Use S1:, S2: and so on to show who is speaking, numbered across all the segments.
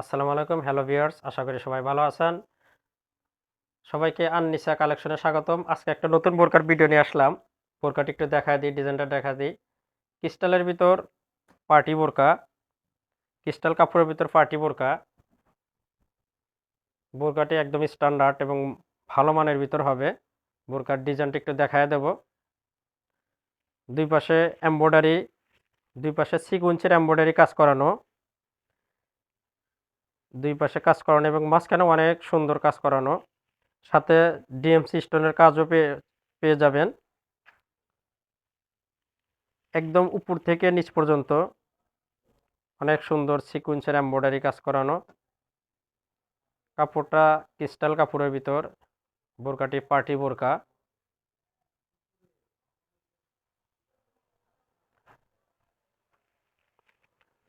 S1: আসসালামু আলাইকুম। Hello viewers, আশা করি সবাই ভালো আছেন। সবাইকে আননিসা কালেকশনে স্বাগতম। আজকে একটা নতুন বোরকার ভিডিও নিয়ে আসলাম। বোরকাটি একটু দেখায় দিই, ডিজাইনটা দেখা দিই। ক্রিস্টালের ভিতর পার্টি বোরকা, ক্রিস্টাল কাপড়ের ভিতর পার্টি বোরকা। বোরকাটি একদম স্ট্যান্ডার্ড এবং ভালো মানের ভিতর হবে। বোরকার ডিজাইনটা একটু দেখায় দেব। দুই পাশে এমব্রয়ডারি, দুই পাশে সিকোয়েন্সের এমব্রয়ডারি কাজ করানো, দুই পাশে কাজ করানো এবং মাঝখানে অনেক সুন্দর কাজ করানো। সাথে ডিএমসি স্টোনের কাজও পেয়ে পেয়ে যাবেন। একদম উপর থেকে নিচ পর্যন্ত অনেক সুন্দর সিকোয়েন্সের এমব্রয়ডারি কাজ করানো। কাপড়টা ক্রিস্টাল কাপড়ের ভিতর, বোরকাটি পার্টি বোরকা।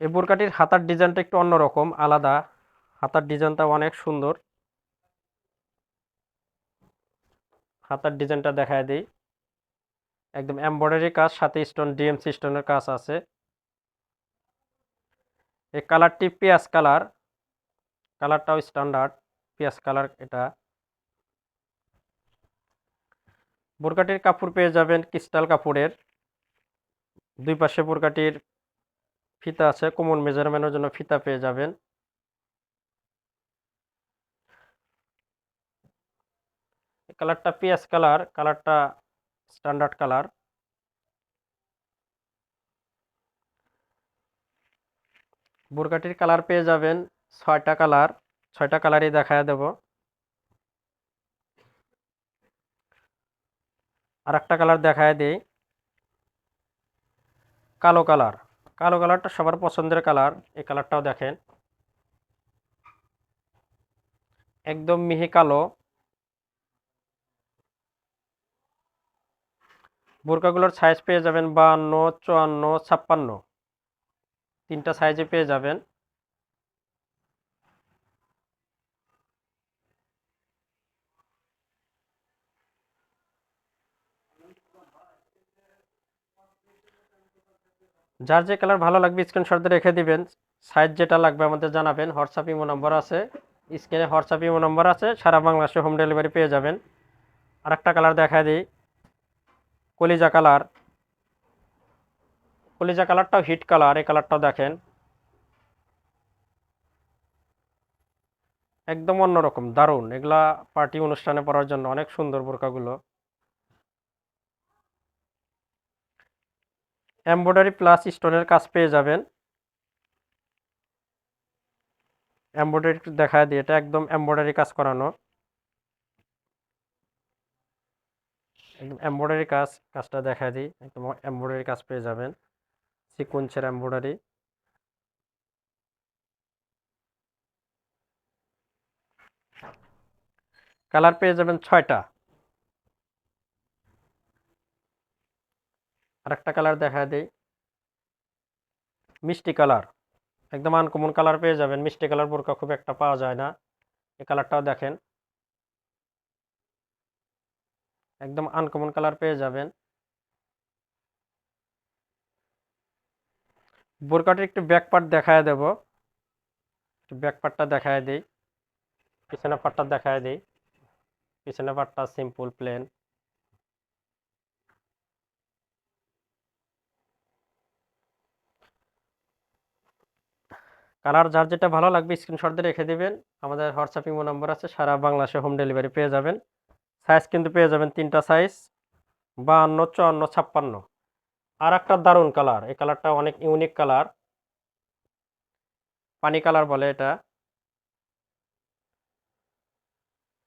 S1: এই বোরকাটির হাতার ডিজাইনটা একটু অন্যরকম, আলাদা। হাতার ডিজাইনটা অনেক সুন্দর। হাতার ডিজাইনটা দেখায় দিই। একদম এমব্রয়ডারি কাজ, সাথে স্টোন, ডিএমসি স্টোনের কাজ আছে। এই কালারটি পেঁয়াজ কালার, কালারটাও স্ট্যান্ডার্ড পেঁয়াজ কালার এটা। বোরকাটির কাপড় পেয়ে যাবেন ক্রিস্টাল কাপড়ের। দুই পাশে বোরকাটির ফিতা আছে, কোমর মেজারমেন্টের জন্য ফিতা পেয়ে যাবেন। কালারটা পেঁয়াজ কালার, কালারটা স্ট্যান্ডার্ড কালার। বোরকাটির কালার পেয়ে যাবেন ৬টা কালার, ৬টা কালারই দেখায় দেব। আর একটা কালার দেখায় দিই, কালো কালার। কালো কালারটা সবার পছন্দের কালার। এই কালারটাও দেখেন, একদম মিহি কালো। বোরকাগুলোর সাইজ পেয়ে যাবেন ৫২, ৫৪, ৫৬, তিনটা সাইজে পেয়ে যাবেন। যার যে কালার ভালো লাগবে স্ক্রিনশট দিয়ে রেখে দিবেন। সাইজ যেটা লাগবে আমাদের জানাবেন। হোয়াটসঅ্যাপ ইমো নম্বর আছে, স্ক্রিনে হোয়াটসঅ্যাপ ইমো নম্বর আছে, সারা বাংলাদেশে হোম ডেলিভারি পেয়ে যাবেন। আর একটা কালার দেখায় দিই, কলিজা কালার। কলিজা কালারটাও হিট কালার, এই কালারটাও দেখেন, একদম অন্যরকম, দারুণ। এগুলা পার্টি অনুষ্ঠানে পরার জন্য অনেক সুন্দর বোরকাগুলো। এমব্রয়ডারি প্লাস স্টোনের কাজ পেয়ে যাবেন। এমব্রয়ডারি দেখায় দিই, এটা একদম এমব্রয়ডারি কাজ করানো। একদম এমব্রয়ডারি কাজ, কাজটা দেখায় দিই, একদম এমব্রয়ডারি কাজ পেয়ে যাবেন, সিকোয়েন্সের এমব্রয়ডারি। কালার পেয়ে যাবেন ৬টা। আর একটা কালার দেখায় দিই, মিষ্টি কালার। একদম আনকমন কালার পেয়ে যাবেন। মিষ্টি কালার বোরকা খুব একটা পাওয়া যায় না। এই কালারটাও দেখেন, একদম আনকমন কালার পেয়ে যাবেন। বোরকাটির একটু ব্যাক পার্ট দেখায় দেব, একটু ব্যাক পার্টটা দেখায় দিই, পিছনে পার্টটা দেখায় দিই। পিছনে পার্টটা সিম্পল প্লেন। কালার যার যেটা ভালো লাগবে স্ক্রিনশট দিয়ে রেখে দিবেন। আমাদের হোয়াটসঅ্যাপ ইমো নম্বর আছে, সারা বাংলাদেশে হোম ডেলিভারি পেয়ে যাবেন। সাইজ কিন্তু পেয়ে যাবেন তিনটা সাইজ, ৫২, ৫৪, ৫৬। আর একটা দারুণ কালার, এই কালারটা অনেক ইউনিক কালার, পানি কালার বলে এটা।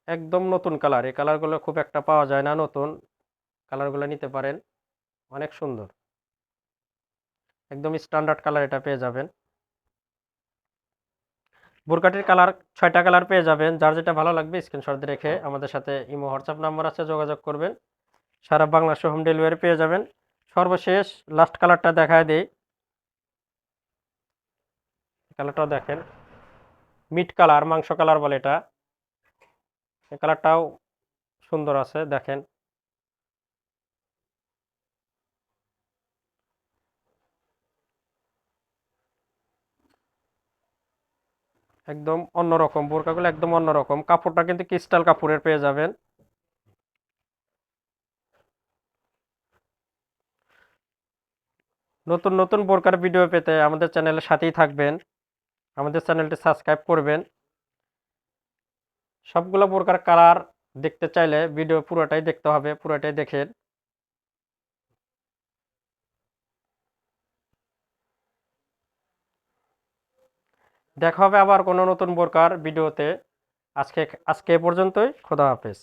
S1: একদম নতুন কালার, এই কালারগুলো খুব একটা পাওয়া যায় না, নতুন কালারগুলো নিতে পারেন, অনেক সুন্দর। একদম স্ট্যান্ডার্ড কালার এটা পেয়ে যাবেন। বোরকাটির কালার ৬টা কালার পেয়ে যাবেন। যার যেটা ভালো লাগবে স্ক্রিনশট দিয়ে রেখে আমাদের সাথে ইমো হোয়াটসঅ্যাপ নাম্বার আছে, যোগাযোগ করবেন। সারা বাংলাদেশে হোম ডেলিভারি পেয়ে যাবেন। সর্বশেষ লাস্ট কালারটা দেখায় দিই, কালারটাও দেখেন, মিট কালার, মাংস কালার বলে এটা। এই কালারটাও সুন্দর আছে, দেখেন। একদম অন্যরকম, বোরকাগুলো একদম অন্যরকম, কাপড়টা কিন্তু ক্রিস্টাল কাপড়ের পেয়ে যাবেন। নতুন নতুন বোরকার ভিডিও পেতে আমাদের চ্যানেলের সাথেই থাকবেন, আমাদের চ্যানেলটি সাবস্ক্রাইব করবেন। সবগুলো বোরকার কালার দেখতে চাইলে ভিডিও পুরোটাই দেখতে হবে, পুরোটাই দেখেন। দেখা হবে আবার কোনো নতুন বোরকার ভিডিওতে। আজকে আজকে এ পর্যন্তই। খোদা হাফেজ।